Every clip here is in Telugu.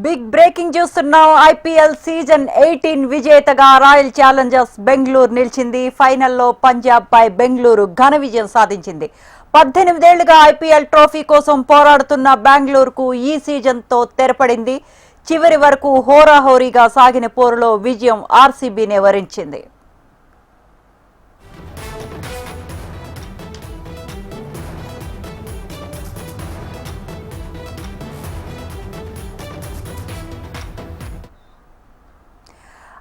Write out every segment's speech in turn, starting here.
బిగ్ బ్రేకింగ్ చూస్తున్నాం. ఐపీఎల్ సీజన్ 18 విజేతగా రాయల్ ఛాలెంజర్స్ బెంగళూరు నిలిచింది. ఫైనల్లో పంజాబ్ పై బెంగళూరు ఘన విజయం సాధించింది. 18 ఏళ్లుగా ఐపీఎల్ ట్రోఫీ కోసం పోరాడుతున్న బెంగళూరుకు ఈ సీజన్తో తెరపడింది. చివరి వరకు హోరాహోరీగా సాగిన పోరులో విజయం ఆర్సీబీనే వరించింది.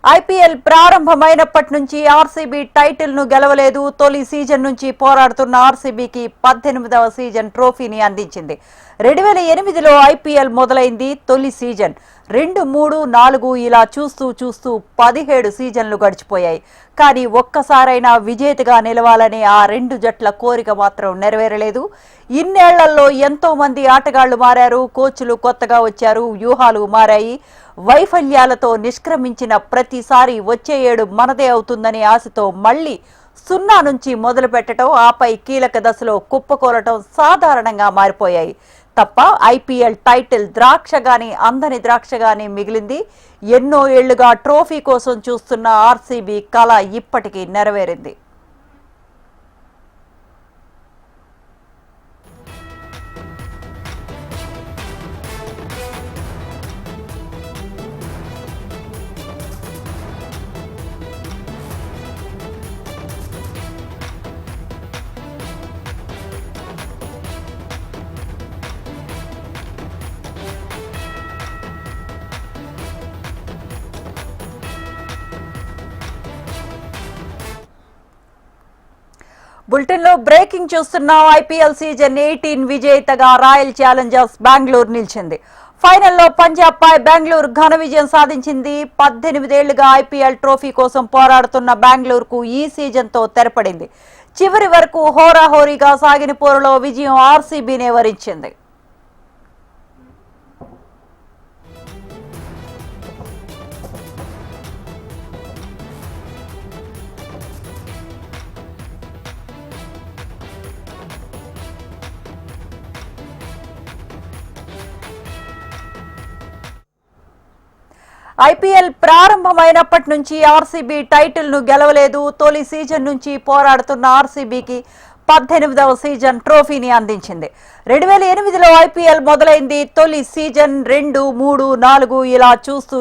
ఐపీఎల్ ప్రారంభమైనప్పటి నుంచి ఆర్సీబీ టైటిల్ ను గెలవలేదు. తొలి సీజన్ నుంచి పోరాడుతున్న ఆర్సీబీకి 18వ సీజన్ ట్రోఫీని అందించింది. 2008లో ఐపీఎల్ మొదలైంది. తొలి సీజన్ 2, 3, 4 ఇలా చూస్తూ 17 సీజన్లు గడిచిపోయాయి. కానీ ఒక్కసారైనా విజేతగా నిలవాలనే ఆ రెండు జట్ల కోరిక మాత్రం నెరవేరలేదు. ఇన్నేళ్లలో ఎంతో మంది ఆటగాళ్లు మారారు, కోచ్లు కొత్తగా వచ్చారు, వ్యూహాలు మారాయి. వైఫల్యాలతో నిష్క్రమించిన ప్రతిసారి వచ్చే ఏడు మనదే అవుతుందనే ఆశతో మళ్లీ 0 నుంచి మొదలు పెట్టడం, ఆపై కీలక దశలో కుప్పకూలటం సాధారణంగా మారిపోయాయి తప్ప ఐపీఎల్ టైటిల్ ద్రాక్షగాని అందని ద్రాక్షగాని మిగిలింది. ఎన్నో ఏళ్లుగా ట్రోఫీ కోసం చూస్తున్న ఆర్సీబీ కల ఇప్పటికీ నెరవేరింది. బులెటిన్ లో బ్రేకింగ్ చూస్తున్నాం. ఐపీఎల్ సీజన్ 18 విజేతగా రాయల్ ఛాలెంజర్స్ బెంగళూరు నిలిచింది. ఫైనల్లో పంజాబ్ పై బెంగళూరు ఘన విజయం సాధించింది. 18 ఏళ్లుగా ఐపీఎల్ ట్రోఫీ కోసం పోరాడుతున్న బెంగళూరుకు ఈ సీజన్ తో తెరపడింది. చివరి వరకు హోరాహోరీగా సాగిన పోరులో విజయం ఆర్సీబీనే వరించింది. ఐపీఎల్ ప్రారంభమైనప్పటి నుంచి ఆర్సీబీ టైటిల్ ను గెలవలేదు. తొలి సీజన్ నుంచి పోరాడుతున్న ఆర్సీబీకి 18వ సీజన్ ట్రోఫీని అందించింది. 2008లో ఐపీఎల్ మొదలైంది. తొలి సీజన్ 2, 3, 4 ఇలా చూస్తూ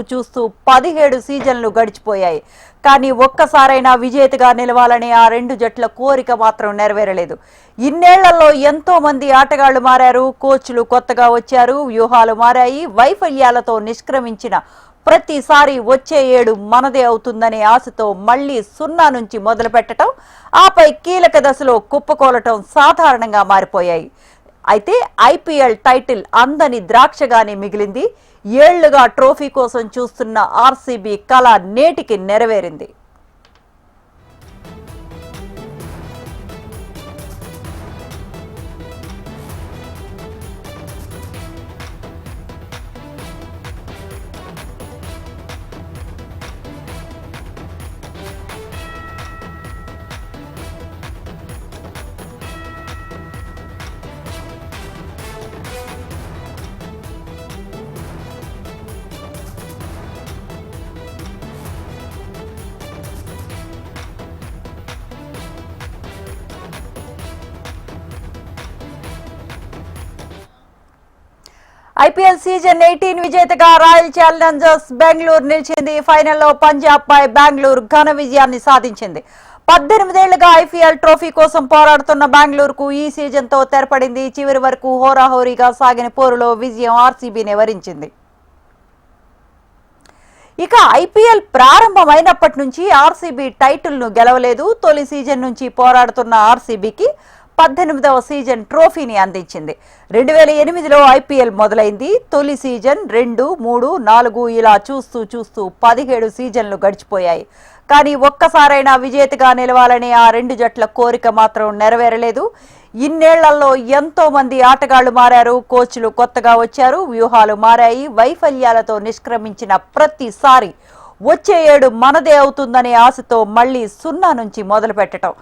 17 సీజన్లు గడిచిపోయాయి. కానీ ఒక్కసారైనా విజేతగా నిలవాలనే ఆ రెండు జట్ల కోరిక మాత్రం నెరవేరలేదు. ఇన్నేళ్లలో ఎంతో మంది ఆటగాళ్లు మారారు, కోచ్లు కొత్తగా వచ్చారు, వ్యూహాలు మారాయి. వైఫల్యాలతో నిష్క్రమించిన ప్రతిసారి వచ్చే ఏడు మనదే అవుతుందనే ఆశతో మళ్లీ 0 నుంచి మొదలు పెట్టడం, ఆపై కీలక దశలో కుప్పకూలటం సాధారణంగా మారిపోయాయి. అయితే ఐపీఎల్ టైటిల్ అందని ద్రాక్షగానే మిగిలింది. ఏళ్లుగా ట్రోఫీ కోసం చూస్తున్న ఆర్సీబీ కల నేటికి నెరవేరింది. ఐపీఎల్ సీజన్ 18 విజేతగా రాయల్ ఛాలెంజర్స్ బెంగళూరు నిలిచింది. ఫైనల్లో పంజాబ్ పై బెంగళూరు ఘన విజయాన్ని సాధించింది. 18 ఏళ్లుగా ఐపీఎల్ ట్రోఫీ కోసం పోరాడుతున్న బెంగళూరుకు ఈ సీజన్ తో తెరపడింది. చివరి వరకు హోరాహోరీగా సాగిన పోరులో విజయం ఆర్సీబీని వరించింది. ఇక ఐపీఎల్ ప్రారంభమైనప్పటి నుంచి ఆర్సీబీ టైటిల్ ను గెలవలేదు. తొలి సీజన్ నుంచి పోరాడుతున్న ఆర్సీబీకి 18వ సీజన్ ట్రోఫీని అందించింది. 2008లో ఐపీఎల్ మొదలైంది. తొలి సీజన్ 2, 3, 4 ఇలా చూస్తూ 17 సీజన్లు గడిచిపోయాయి. కానీ ఒక్కసారైనా విజేతగా నిలవాలనే ఆ రెండు జట్ల కోరిక మాత్రం నెరవేరలేదు. ఇన్నేళ్లలో ఎంతో మంది ఆటగాళ్లు మారారు, కోచ్లు కొత్తగా వచ్చారు, వ్యూహాలు మారాయి. వైఫల్యాలతో నిష్క్రమించిన ప్రతిసారి వచ్చే ఏడు మనదే అవుతుందనే ఆశతో మళ్లీ 0 నుంచి మొదలు పెట్టడం,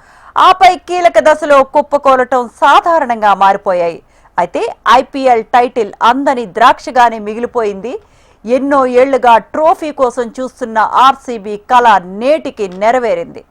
ఆపై కీలక దశలో కుప్పకూలటం సాధారణంగా మారిపోయాయి. అయితే ఐపీఎల్ టైటిల్ అందని ద్రాక్షగానే మిగిలిపోయింది. ఎన్నో ఏళ్లుగా ట్రోఫీ కోసం చూస్తున్న ఆర్సీబీ కల నేటికి నెరవేరింది.